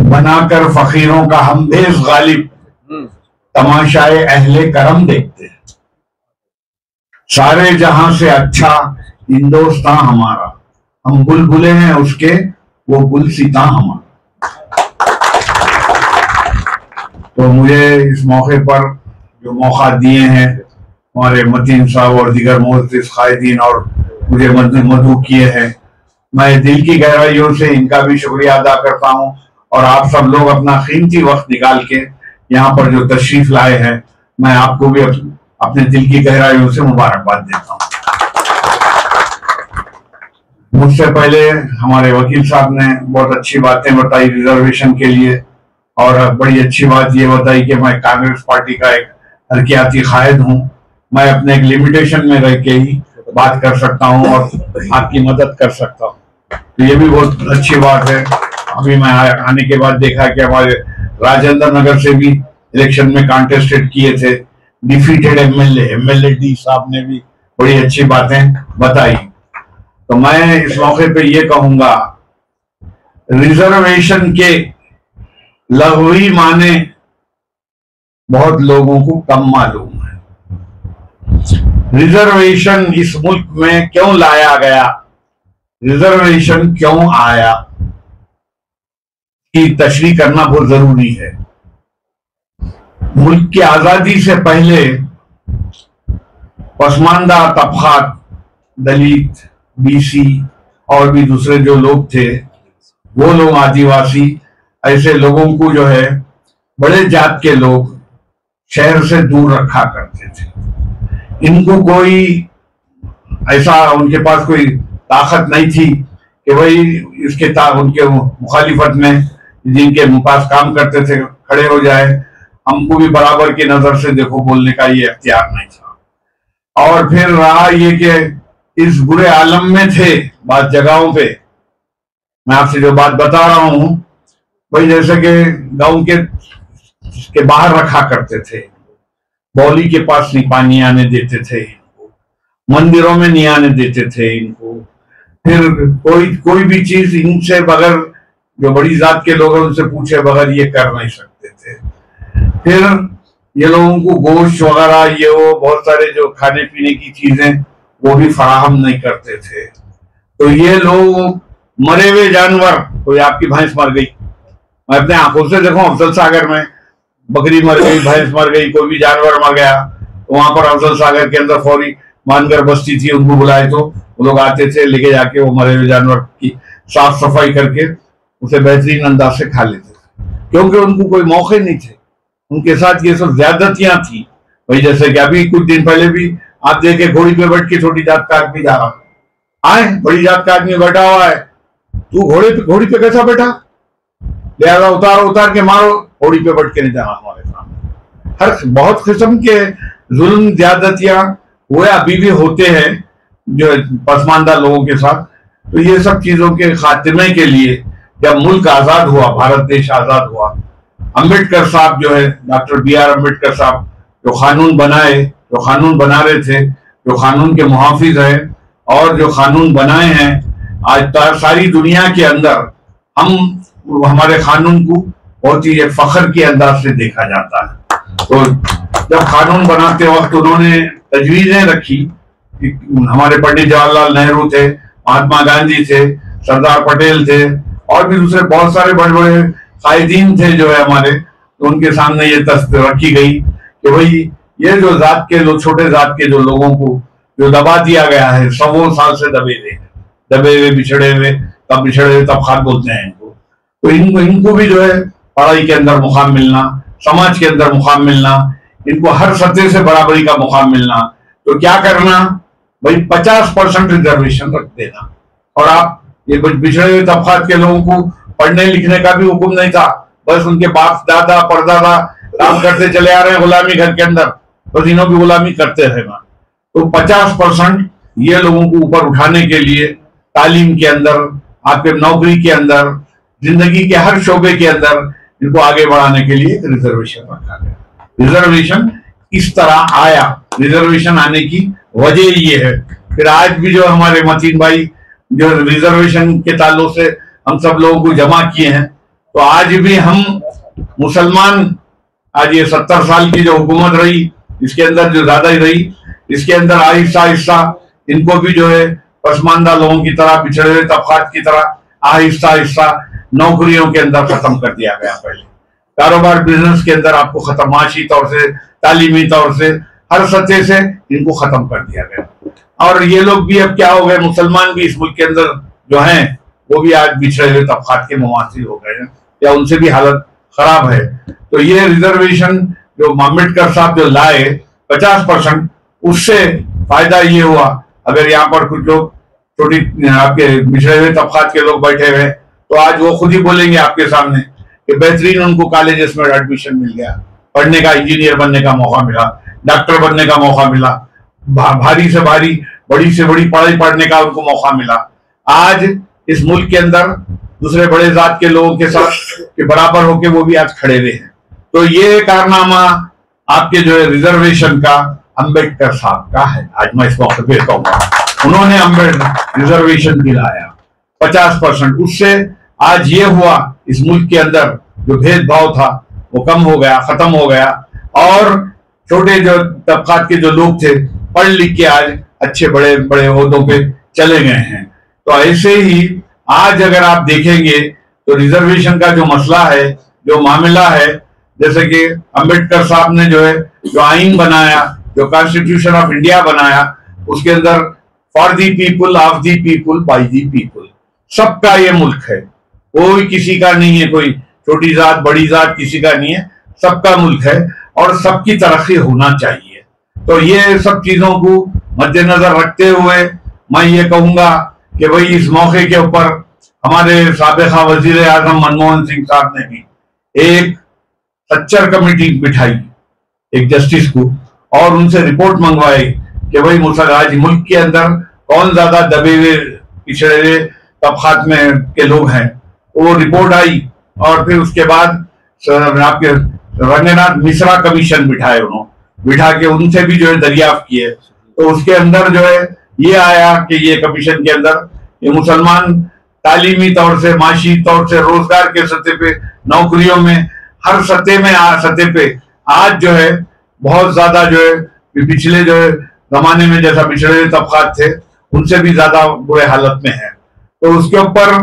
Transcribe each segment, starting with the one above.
बनाकर फकीरों का हम बेस गालिब, तमाशाए अहले करम देखते हैं। सारे जहां से अच्छा हिंदुस्तान हमारा, हम बुलबुले हैं उसके, वो गुलसिता हमारा। तो मुझे इस मौके पर जो मौका दिए हैं हमारे मतीन साहब और दीगर मोअज़्ज़िज़ कायदीन और मुझे मदऊ किए हैं, मैं दिल की गहराइयों से इनका भी शुक्रिया अदा करता हूं। और आप सब लोग अपना कीमती वक्त निकाल के यहाँ पर जो तशरीफ लाए हैं, मैं आपको भी अपने दिल की गहराइयों से मुबारकबाद देता हूँ। मुझसे पहले हमारे वकील साहब ने बहुत अच्छी बातें बताई रिजर्वेशन के लिए, और बड़ी अच्छी बात ये बताई कि मैं कांग्रेस पार्टी का एक हरकियाती कायद हूँ। मैं अपने एक लिमिटेशन में रह के ही बात कर सकता हूँ और आपकी मदद कर सकता हूँ, तो ये भी बहुत अच्छी बात है। अभी मैं आने के बाद देखा कि हमारे राजेंद्र नगर से भी इलेक्शन में कॉन्टेस्टेड किए थे, डिफीटेड एमएलए डी साहब ने भी बड़ी अच्छी बातें बताई। तो मैं इस मौके पे ये कहूंगा, रिजर्वेशन के लग़वी माने बहुत लोगों को कम मालूम है। रिजर्वेशन इस मुल्क में क्यों लाया गया, रिजर्वेशन क्यों आया, की तशरीह करना बहुत जरूरी है। मुल्क की आजादी से पहले पसमानदा तबकात, दलित, बीसी और भी दूसरे जो लोग थे, वो लोग आदिवासी, ऐसे लोगों को जो है बड़े जात के लोग शहर से दूर रखा करते थे। इनको कोई ऐसा, उनके पास कोई ताकत नहीं थी कि भाई इसके उनके मुखालिफत में जिनके पास काम करते थे खड़े हो जाए, हमको भी बराबर की नजर से देखो बोलने का ये अख्तियार नहीं था। और फिर रहा ये कि इस बुरे आलम में थे बात जगहों पे, मैं आपसे जो बात बता रहा हूं भाई, जैसे कि गांव के बाहर रखा करते थे, बौली के पास नहीं पानी आने देते थे इनको, मंदिरों में नहीं आने देते थे इनको, फिर कोई भी चीज इनसे बगैर, जो बड़ी जात के लोग उनसे पूछे बगैर ये कर नहीं सकते थे। फिर ये लोगों को गोश्त वगैरह ये वो बहुत सारे जो खाने पीने की चीजें वो भी फराहम नहीं करते थे। तो ये लोग मरे हुए जानवर, कोई आपकी भैंस मर गई, मैं अपने आंखों से देखूं अफजल सागर में बकरी मर गई, भैंस मर गई, कोई भी जानवर मर गया, तो वहां पर अफजल सागर के अंदर फौरी मानकर बस्ती थी, उनको बुलाए तो वो लोग आते थे, लेके जाके वो मरे हुए जानवर की साफ सफाई करके उसे बेहतरीन अंदाज से खा लेते थे, क्योंकि उनको कोई मौके नहीं थे। उनके साथ ये सब ज्यादतियां थी भाई। जैसे कि अभी कुछ दिन पहले भी आप देखे घोड़ी पे बैठ के छोटी जात का आदमी जा रहा है, बड़ी जात का आदमी बैठा हुआ है, तू घोड़ी पे कैसा बैठा, लिहाजा उतार के मारो, घोड़ी पे बैठ के नहीं जाना हमारे सामने। हर बहुत किस्म के जुल्म ज्यादतियां हुए, अभी भी होते हैं जो पसमानदा लोगों के साथ। तो ये सब चीजों के खात्मे के लिए जब मुल्क आजाद हुआ, भारत देश आजाद हुआ, अम्बेडकर साहब जो है, डॉक्टर BR अम्बेडकर साहब जो कानून बनाए, जो कानून बना रहे थे, जो कानून के मुहाफिज है और जो कानून बनाए हैं, आज सारी दुनिया के अंदर हमारे कानून को बहुत ही फख्र के अंदाज से देखा जाता है। तो जब कानून बनाते वक्त उन्होंने तजवीजें रखी, हमारे पंडित जवाहरलाल नेहरू थे, महात्मा गांधी थे, सरदार पटेल थे और भी दूसरे बहुत सारे बड़े बड़े कायदीन थे जो है हमारे, तो उनके सामने ये तस्वीर रखी गई कि भाई ये जो जात के लोग, छोटे जात के जो लोगों को जो दबा दिया गया है, 100 साल से दबे हुए बिछड़े हुए तबकात बोलते हैं इनको, तो इनको भी जो है पढ़ाई के अंदर मुकाम मिलना, समाज के अंदर मुकाम मिलना, इनको हर सतह से बराबरी का मुकाम मिलना। तो क्या करना भाई, 50% रिजर्वेशन रख देना। और आप ये बिछड़े हुए तबकात के लोगों को पढ़ने लिखने का भी हुक्म नहीं था, बस उनके बाप दादा परदादा काम करते चले आ रहे हैं गुलामी घर के अंदर, बस इन्हों की गुलामी करते रहना। तो 50% ये लोगों को ऊपर उठाने के लिए तालीम के अंदर, आपके नौकरी के अंदर, जिंदगी के हर शोबे के अंदर इनको आगे बढ़ाने के लिए रिजर्वेशन रखा गया। रिजर्वेशन इस तरह आया, रिजर्वेशन आने की वजह ये है। फिर आज भी जो हमारे मतीन भाई जो रिजर्वेशन के ताल्लुक से हम सब लोगों को जमा किए हैं, तो आज भी हम मुसलमान, आज ये 70 साल की जो हुकूमत रही, इसके अंदर जो ज्यादा ही रही, इसके अंदर आहिस्ता आहिस्ता इनको भी जो है पसमानदा लोगों की तरह, पिछड़े हुए तबकात की तरह आहिस्ता आहिस्ता नौकरियों के अंदर खत्म कर दिया गया। पहले कारोबार बिजनेस के अंदर आपको खत्म, माशी तौर से, तालीमी तौर से, हर सतह से इनको खत्म कर दिया गया। और ये लोग भी अब क्या हो गए, मुसलमान भी इस मुल्क के अंदर जो हैं वो भी आज बिछड़े हुए तबकात के मुमासिल हो गए हैं, या उनसे भी हालत खराब है। तो ये रिजर्वेशन जो अम्बेडकर साहब जो लाए 50%, उससे फायदा ये हुआ, अगर यहाँ पर कुछ लोग छोटी आपके बिछड़े हुए तबकात के लोग बैठे हुए, तो आज वो खुद ही बोलेंगे आपके सामने कि बेहतरीन उनको कॉलेजेस में एडमिशन मिल गया, पढ़ने का, इंजीनियर बनने का मौका मिला, डॉक्टर बनने का मौका मिला, भारी से भारी, बड़ी से बड़ी पढ़ाई पढ़ने का उनको मौका मिला। आज इस मुल्क के अंदर दूसरे बड़े जात के लोगों के साथ के बराबर होके वो भी आज खड़े हुए हैं। तो ये कारनामा आपके जो है रिजर्वेशन का अम्बेडकर साहब का है। आज मैं इस मौके पे कहूंगा, उन्होंने अम्बेडकर रिजर्वेशन दिलाया 50%। उससे आज ये हुआ, इस मुल्क के अंदर जो भेदभाव था वो कम हो गया, खत्म हो गया, और छोटे जो तबकात के जो लोग थे पढ़ लिख के आज अच्छे बड़े बड़े ओहदों पे चले गए हैं। तो ऐसे ही आज अगर आप देखेंगे तो रिजर्वेशन का जो मसला है, जो मामला है, जैसे कि अम्बेडकर साहब ने जो है जो आइन बनाया, जो कॉन्स्टिट्यूशन ऑफ इंडिया बनाया, उसके अंदर for the people, of the people, by the people, सबका ये मुल्क है, कोई किसी का नहीं है, कोई छोटी जात बड़ी जात किसी का नहीं है, सबका मुल्क है और सबकी तरक्की होना चाहिए। तो ये सब चीजों को मद्देनजर रखते हुए मैं ये कहूंगा कि भाई इस मौके के ऊपर हमारे साबिका वजीर आजम मनमोहन सिंह साहब ने भी एक सच्चर कमेटी बिठाई, एक जस्टिस को, और उनसे रिपोर्ट मंगवाई कि भाई आज मुल्क के अंदर कौन ज्यादा दबे हुए पिछड़े हुए तबकात में के लोग हैं। वो रिपोर्ट आई और फिर उसके बाद आपके रंगनाथ मिश्रा कमीशन बिठाए, उन्होंने बिठा के उनसे भी जो है दरियाफ्त किए। तो उसके अंदर जो है ये आया कि ये कमीशन के अंदर ये मुसलमान तालीमी तौर से, माशी तौर से, रोजगार के सतह पे, नौकरियों में, हर सतह पे आज जो है बहुत ज्यादा जो है पिछले जो है जमाने में जैसा पिछड़े हुए तबकात थे उनसे भी ज्यादा बुरे हालत में है। तो उसके ऊपर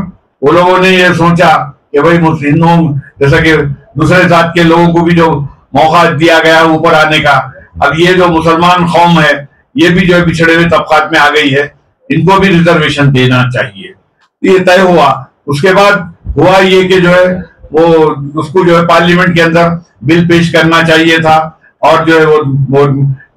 वो लोगों ने ये सोचा कि भाई हिंदुओं जैसा कि दूसरे जात के लोगों को भी जो मौका दिया गया ऊपर आने का, अब ये जो मुसलमान कौम है ये भी जो है पिछड़े हुए तबकात में आ गई है, इनको भी रिजर्वेशन देना चाहिए। ये तय हुआ। उसके बाद हुआ ये कि जो है वो उसको जो है पार्लियामेंट के अंदर बिल पेश करना चाहिए था, और जो है वो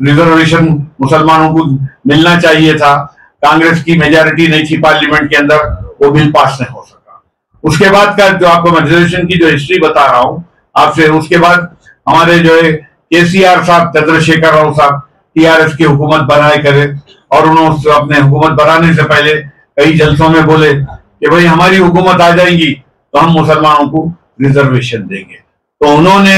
रिजर्वेशन मुसलमानों को मिलना चाहिए था। कांग्रेस की मेजॉरिटी नहीं थी पार्लियामेंट के अंदर, वो बिल पास नहीं हो सका। उसके बाद का जो आपको रिजर्वेशन की जो हिस्ट्री बता रहा हूं आपसे, उसके बाद हमारे जो है केसीआर साहब, चंद्रशेखर राव साहब टीआरएस की हुकूमत बनाए करे, और उन्होंने अपने हुकूमत बनाने से पहले कई जलसों में बोले कि भाई हमारी हुकूमत आ जाएगी तो हम मुसलमानों को रिजर्वेशन देंगे। तो उन्होंने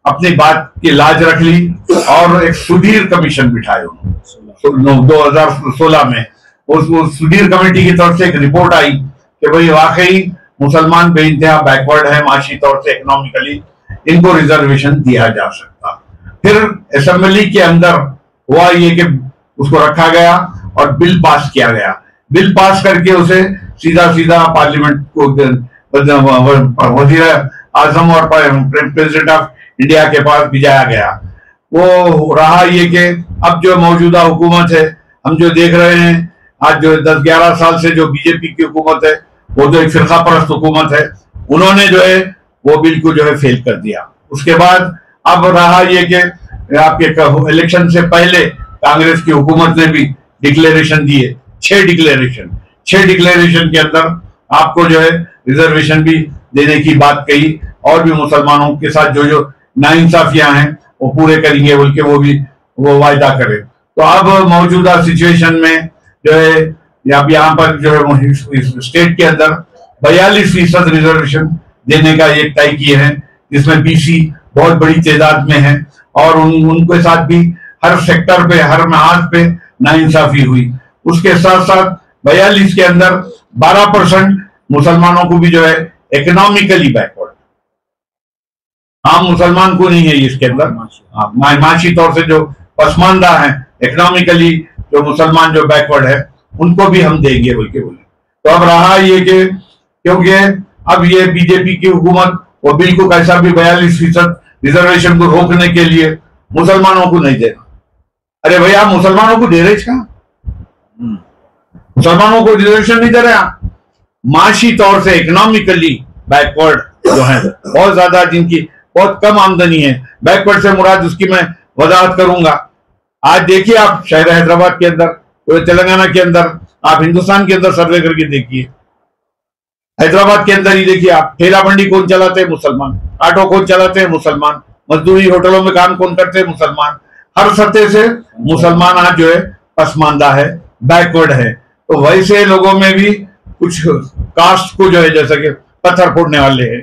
अपनी बात की लाज रख ली और एक सुधीर कमीशन बिठाए उन्होंने 2016 में। उस सुधीर कमेटी की तरफ से एक रिपोर्ट आई कि भाई वाकई मुसलमान बेइंतहा बैकवर्ड है माशी तौर से, इकोनॉमिकली, इनको रिजर्वेशन दिया जा सकता। फिर असेंबली के अंदर हुआ ये कि उसको रखा गया और बिल पास किया गया। बिल पास करके उसे सीधा सीधा पार्लियामेंट को वजीर आजम और प्रेसिडेंट ऑफ इंडिया के पास भिजाया गया। वो रहा ये कि अब जो मौजूदा हुकूमत है, हम जो देख रहे हैं आज जो 10-11 साल से जो बीजेपी की हुकूमत है, वो जो एक फिरका परस्त हुकूमत है, उन्होंने जो है वो बिल को जो है फेल कर दिया। उसके बाद अब रहा ये कि आपके इलेक्शन से पहले कांग्रेस की हुकूमत ने भी डिक्लेरेशन दिए, 6 डिक्लेरेशन के अंदर आपको जो है रिजर्वेशन भी देने की बात कही, और भी मुसलमानों के साथ जो जो नाइंसाफियां हैं वो पूरे करेंगे बोल के वो वायदा करे। तो अब मौजूदा सिचुएशन में जो है यहाँ पर जो है स्टेट के अंदर 42% रिजर्वेशन देने का एक तय किए हैं, जिसमें बीसी बहुत बड़ी तादाद में है, और उनके साथ भी हर सेक्टर पे, हर महाज पे नाइंसाफी हुई। उसके साथ साथ 42 के अंदर 12% मुसलमानों को भी जो है इकोनॉमिकली बैकवर्ड। आम मुसलमान को नहीं है इसके अंदर, माशी तौर से जो पसमानदा है, इकोनॉमिकली जो मुसलमान जो बैकवर्ड है उनको भी हम देंगे बोल के बोले। तो अब रहा ये कि क्योंकि अब ये बीजेपी की हुकूमत वो बिल को कैसा भी 42% रिजर्वेशन को रोकने के लिए मुसलमानों को नहीं देना। अरे भैया आप मुसलमानों को दे रहे कहा, मुसलमानों को रिजर्वेशन नहीं दे रहे आप। माशी तौर से इकोनॉमिकली बैकवर्ड जो है, बहुत ज्यादा जिनकी बहुत कम आमदनी है, बैकवर्ड से मुराद उसकी मैं वजाहत करूंगा। आज देखिए आप शहर हैदराबाद के अंदर, तेलंगाना के अंदर, आप हिंदुस्तान के अंदर सर्वे करके देखिए। हैदराबाद के अंदर ही देखिए आप, ठेला मंडी कौन चलाते हैं? मुसलमान। ऑटो कौन चलाते हैं? मुसलमान। मजदूरी होटलों में काम कौन करते हैं? मुसलमान। हर सतह से मुसलमान आज जो है पसमानदा है, बैकवर्ड है। तो वैसे लोगों में भी कुछ कास्ट को जो है, जैसे कि पत्थर फोड़ने वाले हैं,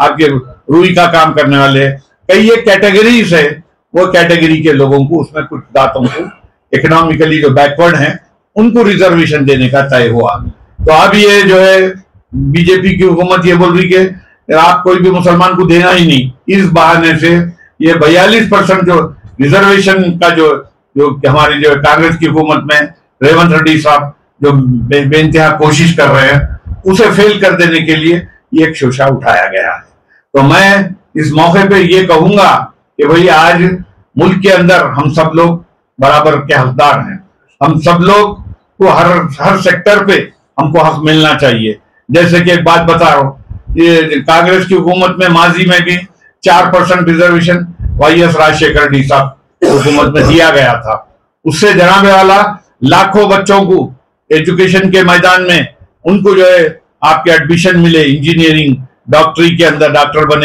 आपके रुई का काम करने वाले हैं, कई एक कैटेगरीज है, वो कैटेगरी के लोगों को, उसमें कुछ दांतों को इकोनॉमिकली जो बैकवर्ड हैं उनको रिजर्वेशन देने का तय हुआ। तो अब ये जो है बीजेपी की हुकूमत ये बोल रही कि आप कोई भी मुसलमान को देना ही नहीं, इस बहाने से ये 42% जो रिजर्वेशन का जो हमारी जो कांग्रेस की हुकूमत में रेवंत रेड्डी साहब जो बेइंतहा कोशिश कर रहे हैं, उसे फेल कर देने के लिए ये एक शोषा उठाया गया है। तो मैं इस मौके पे ये कहूंगा कि भाई आज मुल्क के अंदर हम सब लोग बराबर के हकदार हैं। हम सब लोग को हर सेक्टर पे हमको हक मिलना चाहिए। जैसे कि एक बात बता रहा हूँ, ये कांग्रेस की हुकूमत में माजी में भी 4% रिजर्वेशन YS राजशेखर रेड्डी साहब हुकूमत में दिया गया था। उससे जनाबे वाला लाखों बच्चों को एजुकेशन के मैदान में उनको जो है आपके एडमिशन मिले, इंजीनियरिंग, डॉक्टरी के अंदर डॉक्टर बने।